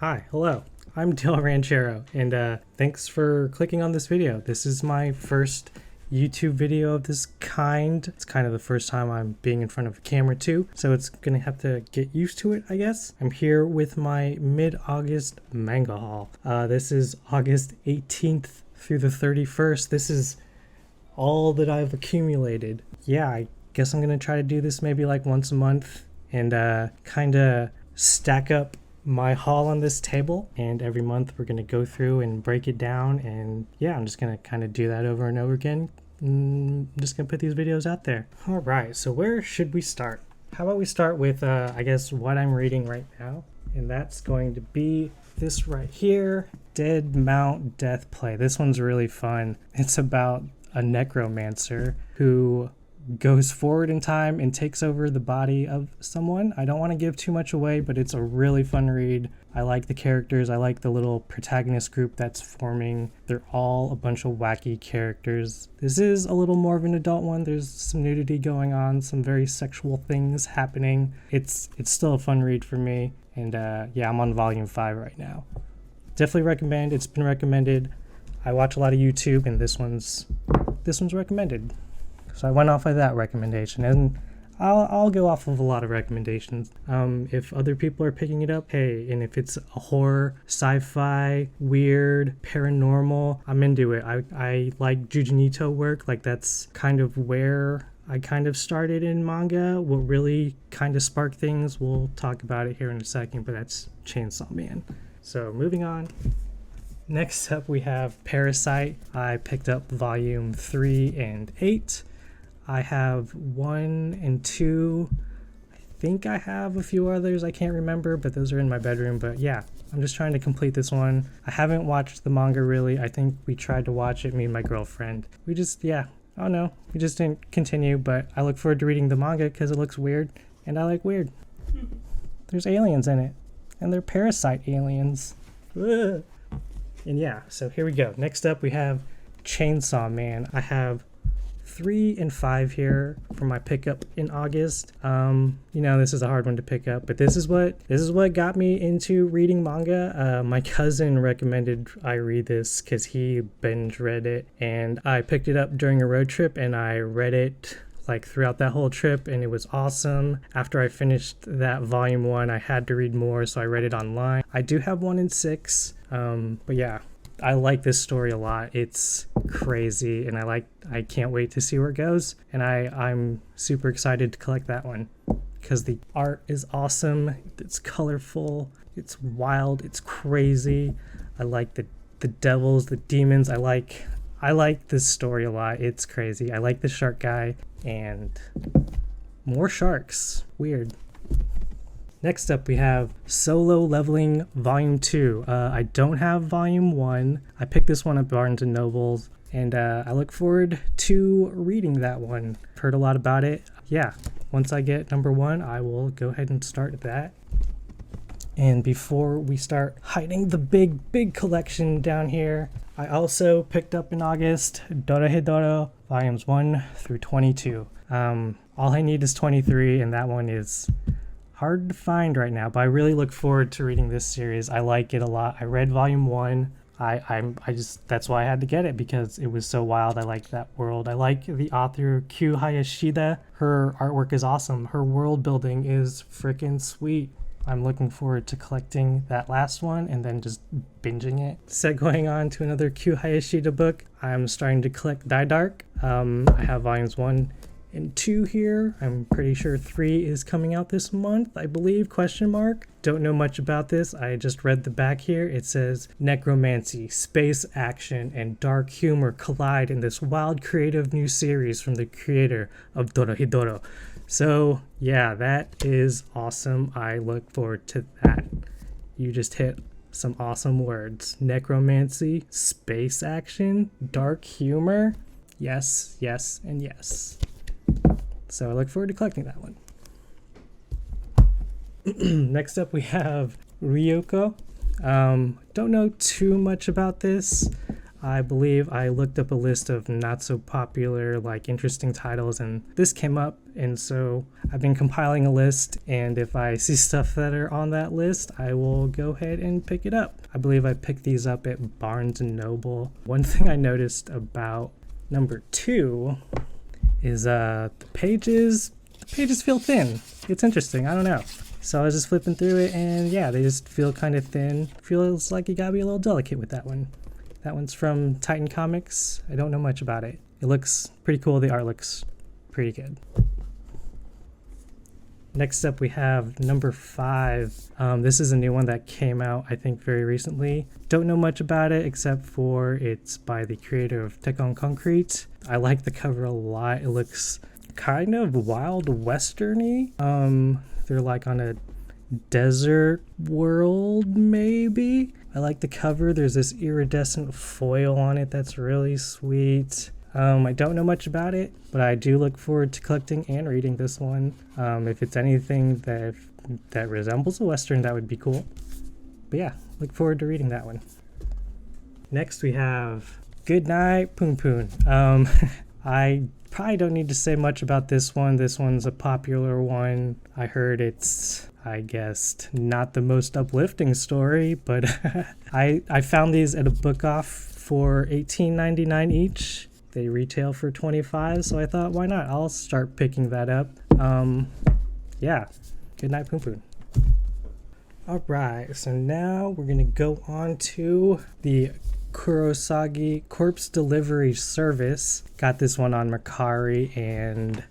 Hi, hello. I'm Del Ranchero, and thanks for clicking on this video. This is my first YouTube video of this kind. It's kind of the first time I'm being in front of a camera too, so it's gonna have to get used to it, I guess. I'm here with my mid-August manga haul. This is August 18th through the 31st. This is all that I've accumulated. Yeah, I guess I'm gonna try to do this maybe like once a month and kind of stack up my haul on this table, and every month we're going to go through and break it down, and yeah, I'm just going to kind of do that over and over again. I'm just going to put these videos out there. All right, so where should we start? How about we start with I guess what I'm reading right now, and that's going to be this right here, Dead Mount Death Play. This one's really fun. It's about a necromancer who goes forward in time and takes over the body of someone. I don't want to give too much away, but it's a really fun read. I like the characters. I like the little protagonist group that's forming. They're all a bunch of wacky characters. This is a little more of an adult one. There's some nudity going on, some very sexual things happening. It's still a fun read for me. And yeah, I'm on volume 5 right now. Definitely recommend. It's been recommended. I watch a lot of YouTube, and this one's recommended. So I went off of that recommendation, and I'll go off of a lot of recommendations. If other people are picking it up, hey, and if it's a horror, sci-fi, weird, paranormal, I'm into it. I like Jujunito work. Like, that's kind of where I kind of started in manga. What really kind of sparked things, we'll talk about it here in a second, but that's Chainsaw Man. So moving on. Next up we have Parasite. I picked up volume 3 and 8. I have 1 and 2. I think I have a few others. I can't remember, but those are in my bedroom. But yeah, I'm just trying to complete this one. I haven't watched the manga really. I think we tried to watch it, me and my girlfriend. We just didn't continue, but I look forward to reading the manga because it looks weird, and I like weird. There's aliens in it, and they're parasite aliens. Ugh. And yeah, so here we go. Next up we have Chainsaw Man. I have 3 and 5 here for my pickup in August. This is a hard one to pick up, but this is what got me into reading manga. My cousin recommended I read this because he binge read it, and I picked it up during a road trip, and I read it like throughout that whole trip, and it was awesome. After I finished that volume 1, I had to read more, so I read it online. I do have 1 and 6, but yeah, I like this story a lot. It's crazy, and I can't wait to see where it goes, and I'm super excited to collect that one because the art is awesome. It's colorful, it's wild, it's crazy. I like the devils, the demons. I like this story a lot. It's crazy. I like the shark guy, and more sharks. Weird. Next up, we have Solo Leveling Volume 2. I don't have Volume 1. I picked this one at Barnes & Nobles, and I look forward to reading that one. I've heard a lot about it. Yeah, once I get number 1, I will go ahead and start that. And before we start hiding the big collection down here, I also picked up in August Dorohedoro Volumes 1 through 22. All I need is 23, and that one is hard to find right now, but I really look forward to reading this series. I like it a lot. I read volume 1. That's why I had to get it, because it was so wild. I like that world. I like the author Kyu Hayashida. Her artwork is awesome. Her world building is freaking sweet. I'm looking forward to collecting that last one and then just binging it. Segueing on to another Kyu Hayashida book, I'm starting to collect Die Dark. I have volumes 1 and 2 here. I'm pretty sure 3 is coming out this month, I believe, ? Don't know much about this. I just read the back here. It says, necromancy, space action, and dark humor collide in this wild creative new series from the creator of Dorohedoro. So yeah, that is awesome. I look forward to that. You just hit some awesome words. Necromancy, space action, dark humor. Yes, yes, and yes. So I look forward to collecting that one. Next up we have Ryoko. Don't know too much about this. I believe I looked up a list of not so popular, like interesting titles, and this came up, and so I've been compiling a list, and if I see stuff that are on that list, I will go ahead and pick it up. I believe I picked these up at Barnes & Noble. One thing I noticed about number 2 is the pages feel thin. It's interesting, I don't know. So I was just flipping through it, and yeah, they just feel kind of thin. Feels like you gotta be a little delicate with that one. That one's from Titan Comics. I don't know much about it. It looks pretty cool. The art looks pretty good. Next up we have number 5. This is a new one that came out, I think, very recently. Don't know much about it except for it's by the creator of Tech on Concrete. I like the cover a lot. It looks kind of wild western-y. They're like on a desert world, maybe. I like the cover. There's this iridescent foil on it that's really sweet. I don't know much about it, but I do look forward to collecting and reading this one. If it's anything that resembles a Western, that would be cool. But yeah, look forward to reading that one. Next we have Good Night Poon Poon. I probably don't need to say much about this one. This one's a popular one. I heard it's, I guess, not the most uplifting story, but I found these at a book off for $18.99 each. They retail for $25, so I thought, why not? I'll start picking that up. Yeah, Good Night Poon Poon. All right, so now we're gonna go on to the Kurosagi Corpse Delivery Service. Got this one on Mercari, and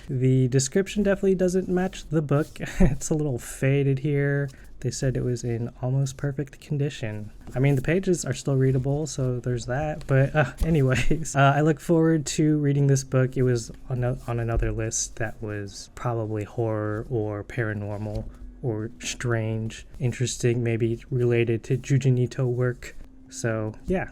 the description definitely doesn't match the book. It's a little faded here. They said it was in almost perfect condition. I mean, the pages are still readable, so there's that. But anyways, I look forward to reading this book. It was on another list that was probably horror or paranormal or strange, interesting, maybe related to Jujinito work. So yeah,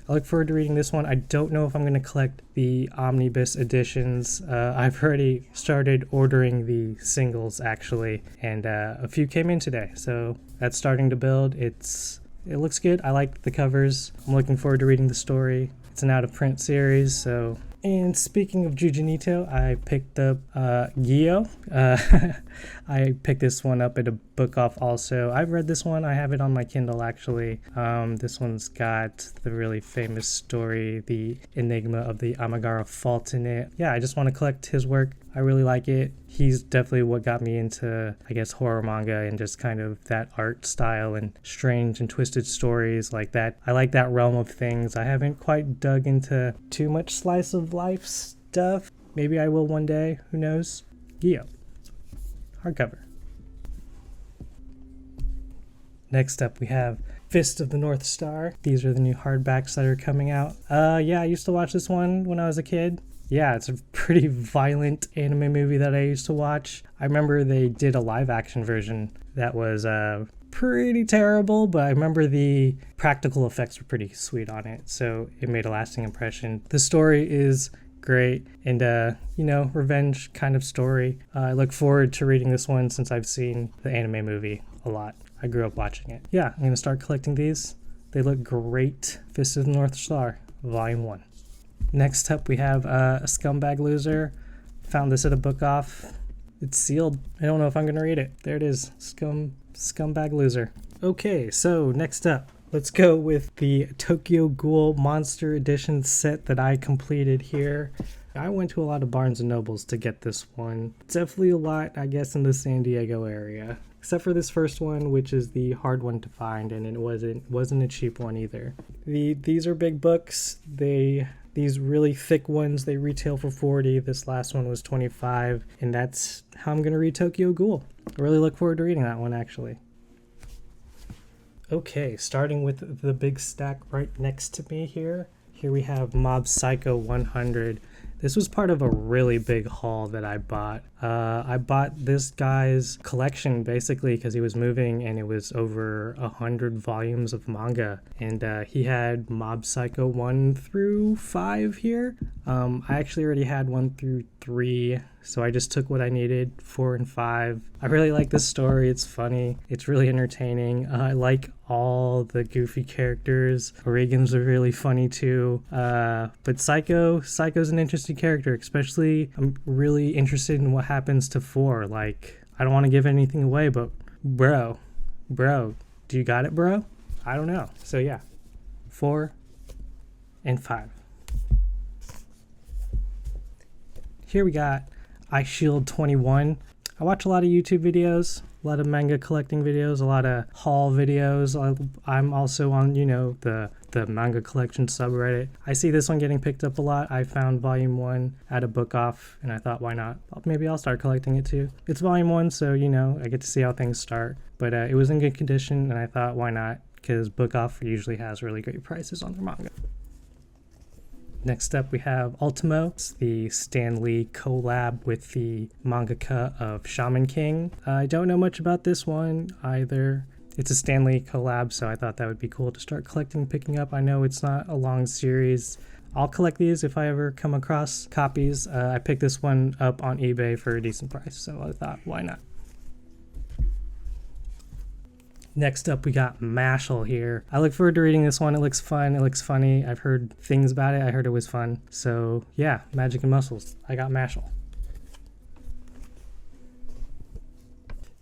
I look forward to reading this one. I don't know if I'm going to collect the omnibus editions. I've already started ordering the singles, actually, and a few came in today, so that's starting to build. It looks good. I like the covers. I'm looking forward to reading the story. It's an out-of-print series, so... And speaking of Jujinito, I picked up Gyo. I picked this one up at a book off also. I've read this one. I have it on my Kindle, actually. This one's got the really famous story, the Enigma of the Amagara Fault in it. Yeah, I just want to collect his work. I really like it. He's definitely what got me into, I guess, horror manga and just kind of that art style and strange and twisted stories like that. I like that realm of things. I haven't quite dug into too much slice of life stuff. Maybe I will one day. Who knows? Gyo. Hardcover. Next up we have Fist of the North Star. These are the new hardbacks that are coming out. Yeah, I used to watch this one when I was a kid. Yeah, it's a pretty violent anime movie that I used to watch. I remember they did a live action version that was pretty terrible, but I remember the practical effects were pretty sweet on it, so it made a lasting impression. The story is great and, revenge kind of story. I look forward to reading this one since I've seen the anime movie a lot. I grew up watching it. Yeah, I'm going to start collecting these. They look great. Fist of the North Star, Volume 1. Next up, we have a Scumbag Loser. Found this at a book off. It's sealed. I don't know if I'm going to read it. There it is. Scumbag Loser. Okay, so next up, let's go with the Tokyo Ghoul Monster Edition set that I completed here. I went to a lot of Barnes & Nobles to get this one. Definitely a lot, I guess, in the San Diego area. Except for this first one, which is the hard one to find, and it wasn't a cheap one either. These are big books. These really thick ones, they retail for $40. This last one was $25, and that's how I'm gonna read Tokyo Ghoul. I really look forward to reading that one, actually. Okay, starting with the big stack right next to me here. Here we have Mob Psycho 100. This was part of a really big haul that I bought. I bought this guy's collection basically because he was moving and it was over 100 volumes of manga. And he had Mob Psycho 1 through 5 here. I actually already had 1 through 3, so I just took what I needed, 4 and 5. I really like this story. It's funny. It's really entertaining. I like all the goofy characters. Regan's are really funny too. But Psycho's an interesting character, especially I'm really interested in what happens to 4. Like, I don't want to give anything away, but bro, do you got it, bro? I don't know. So yeah, 4 and 5. Here we got I Shield 21. I watch a lot of YouTube videos, a lot of manga collecting videos, a lot of haul videos. I'm also on, the manga collection subreddit. I see this one getting picked up a lot. I found volume 1 at a book off, and I thought, why not? Maybe I'll start collecting it too. It's volume 1, so, I get to see how things start. But it was in good condition, and I thought, why not? Because book off usually has really great prices on their manga. Next up, we have Ultimo. It's the Stan Lee collab with the mangaka of Shaman King. I don't know much about this one either. It's a Stan Lee collab, so I thought that would be cool to start collecting and picking up. I know it's not a long series. I'll collect these if I ever come across copies. I picked this one up on eBay for a decent price, so I thought, why not? Next up, we got Mashal here. I look forward to reading this one. It looks fun. It looks funny. I've heard things about it. I heard it was fun. So yeah, Magic and Muscles. I got Mashal.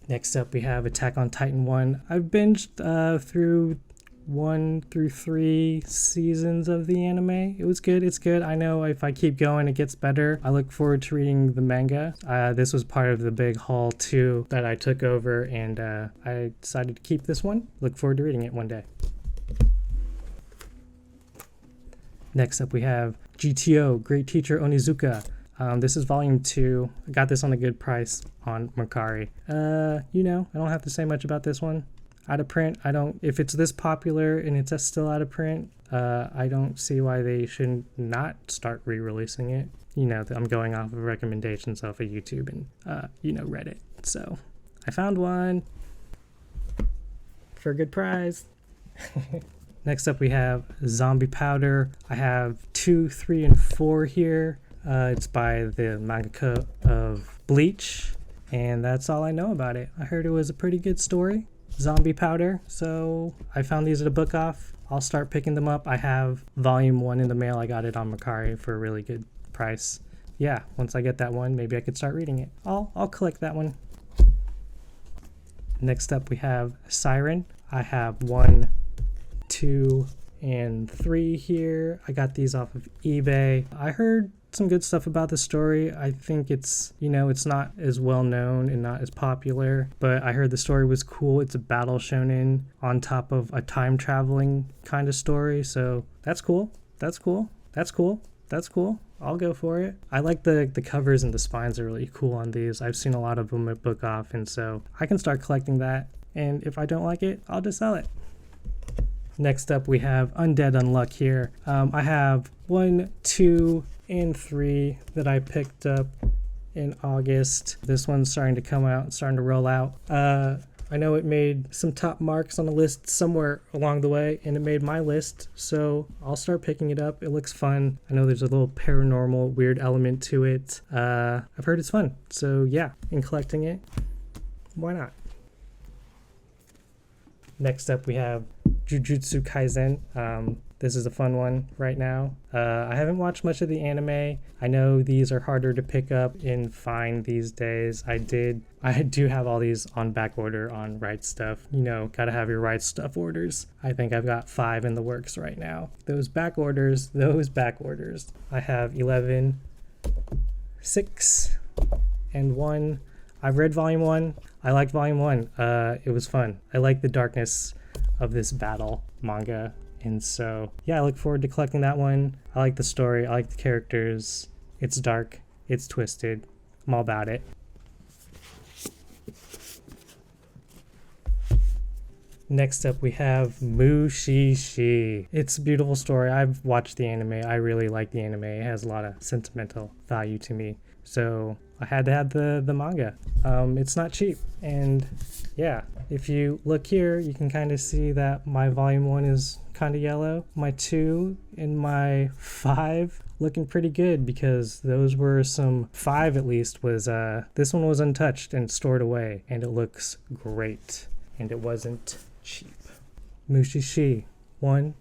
Next up, we have Attack on Titan 1. I've binged through 1 through 3 seasons of the anime. It was good. It's good. I know if I keep going, it gets better. I look forward to reading the manga. This was part of the big haul too that I took over, and I decided to keep this one. Look forward to reading it one day. Next up, we have GTO, Great Teacher Onizuka. This is volume 2. I got this on a good price on Mercari. I don't have to say much about this one. Out of print, if it's this popular and it's still out of print, I don't see why they should not start re-releasing it. I'm going off of recommendations off of YouTube and, Reddit. So I found one for a good price. Next up, we have Zombie Powder. I have 2, 3, and 4 here. It's by the mangaka of Bleach, and that's all I know about it. I heard it was a pretty good story. Zombie Powder, so I found these at a book off. I'll start picking them up. I have volume 1 in the mail. I got it on Mercari for a really good price. Yeah, once I get that one, maybe I could start reading it. I'll collect that one. Next up, we have Siren. I have 1, 2, and 3 here. I got these off of eBay. I heard some good stuff about the story. I think it's not as well known and not as popular, but I heard the story was cool. It's a battle shonen on top of a time traveling kind of story, so that's cool. I'll go for it. I like the covers, and the spines are really cool on these. I've seen a lot of them at book off, and so I can start collecting that, and if I don't like it, I'll just sell it. Next up, we have Undead Unluck here. I have 1, 2, and 3 that I picked up in August. This one's starting to come out, starting to roll out. I know it made some top marks on the list somewhere along the way, and it made my list, so I'll start picking it up. It looks fun. I know there's a little paranormal, weird element to it. I've heard it's fun, so yeah, in collecting it, why not? Next up, we have Jujutsu Kaisen. This is a fun one right now. I haven't watched much of the anime. I know these are harder to pick up and find these days. I do have all these on back order on Right Stuff. Gotta have your Right Stuff orders. I think I've got 5 in the works right now. Those back orders. I have 11, 6, and 1. I've read volume 1. I liked volume 1. It was fun. I like the darkness of this battle manga, and so yeah, I look forward to collecting that one. I like the story. I like the characters. It's dark. It's twisted. I'm all about it. Next up, we have Mushishi. It's a beautiful story. I've watched the anime. I really like the anime. It has a lot of sentimental value to me, so I had to have the manga. It's not cheap, and yeah, if you look here, you can kind of see that my volume 1 is kind of yellow. My 2 and my 5 looking pretty good because those were some 5 at least was this one was untouched and stored away, and it looks great, and it wasn't cheap. Mushishi 1,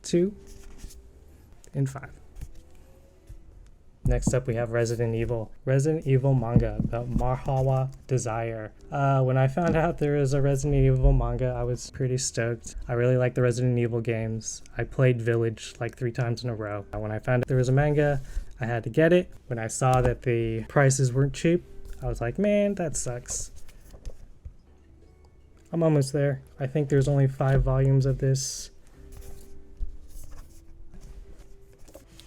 2, and 5. Next up, we have Resident Evil. Resident Evil manga about Marhawa Desire. When I found out there was a Resident Evil manga, I was pretty stoked. I really like the Resident Evil games. I played Village like 3 times in a row. When I found out there was a manga, I had to get it. When I saw that the prices weren't cheap, I was like, man, that sucks. I'm almost there. I think there's only 5 volumes of this.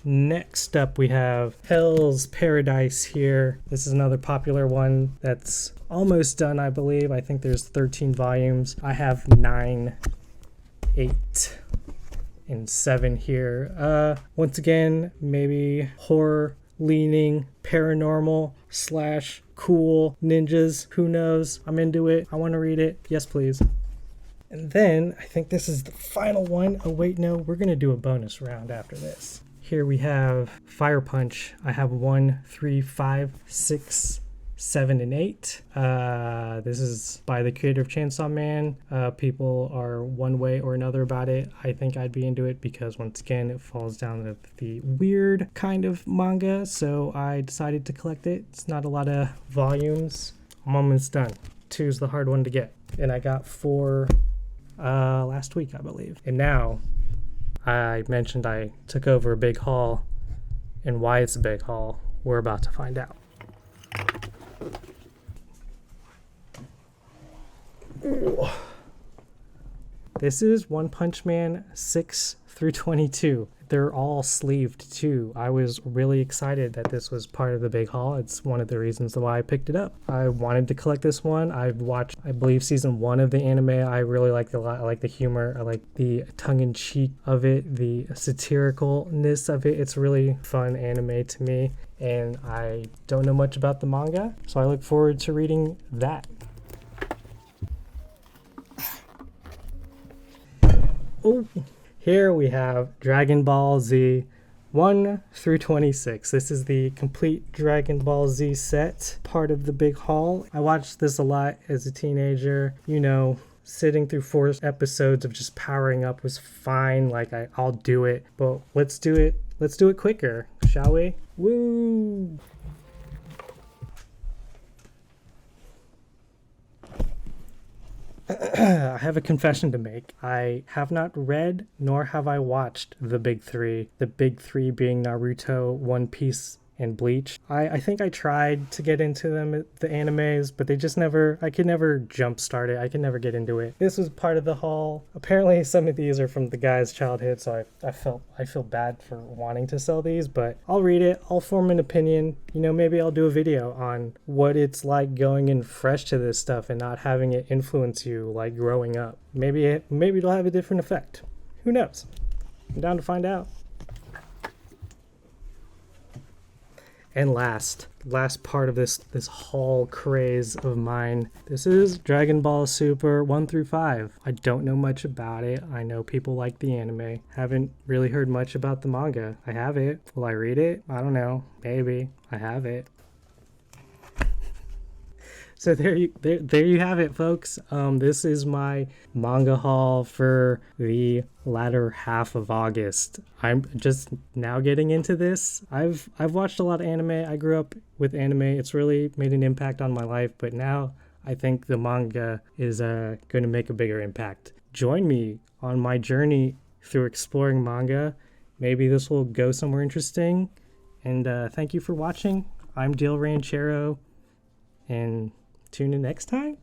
Next up, we have Hell's Paradise here. This is another popular one that's almost done, I believe. I think there's 13 volumes. I have 9, 8, and 7 here. Once again, maybe horror leaning, paranormal / cool ninjas. Who knows? I'm into it. I want to read it. Yes, please. And then I think this is the final one. Oh, wait, no, we're going to do a bonus round after this. Here we have Fire Punch. I have 1, 3, 5, 6, 7, and 8. This is by the creator of Chainsaw Man. People are one way or another about it. I think I'd be into it because once again, it falls down the weird kind of manga. So I decided to collect it. It's not a lot of volumes. I'm almost done. 2 is the hard one to get. And I got 4 last week, I believe. And now, I mentioned I took over a big haul, and why it's a big haul, we're about to find out. Ooh. This is One Punch Man 6 through 22. They're all sleeved too. I was really excited that this was part of the big haul. It's one of the reasons why I picked it up. I wanted to collect this one. I've watched, I believe, season 1 of the anime. I really liked it a lot. I like the humor. I like the tongue-in-cheek of it, the satiricalness of it. It's really fun anime to me, and I don't know much about the manga, so I look forward to reading that. Oh. Here we have Dragon Ball Z 1 through 26. This is the complete Dragon Ball Z set, part of the big haul. I watched this a lot as a teenager. You know, sitting through 4 episodes of just powering up was fine. Like, I'll do it. But let's do it. Let's do it quicker, shall we? Woo! I have a confession to make. I have not read nor have I watched the big 3. The big 3 being Naruto, One Piece, and Bleach. I think I tried to get into them, the animes, but they just never, I could never jumpstart it. I could never get into it. This was part of the haul. Apparently some of these are from the guy's childhood, so I feel bad for wanting to sell these, but I'll read it. I'll form an opinion. You know, maybe I'll do a video on what it's like going in fresh to this stuff and not having it influence you like growing up. Maybe it'll have a different effect. Who knows? I'm down to find out. And last part of this haul craze of mine. This is Dragon Ball Super 1 through 5. I don't know much about it. I know people like the anime. Haven't really heard much about the manga. I have it. Will I read it? I don't know. Maybe. I have it. So there you have it, folks. This is my manga haul for the latter half of August. I'm just now getting into this. I've watched a lot of anime. I grew up with anime. It's really made an impact on my life, but now I think the manga is going to make a bigger impact. Join me on my journey through exploring manga. Maybe this will go somewhere interesting. And thank you for watching. I'm Dale Ranchero, and tune in next time.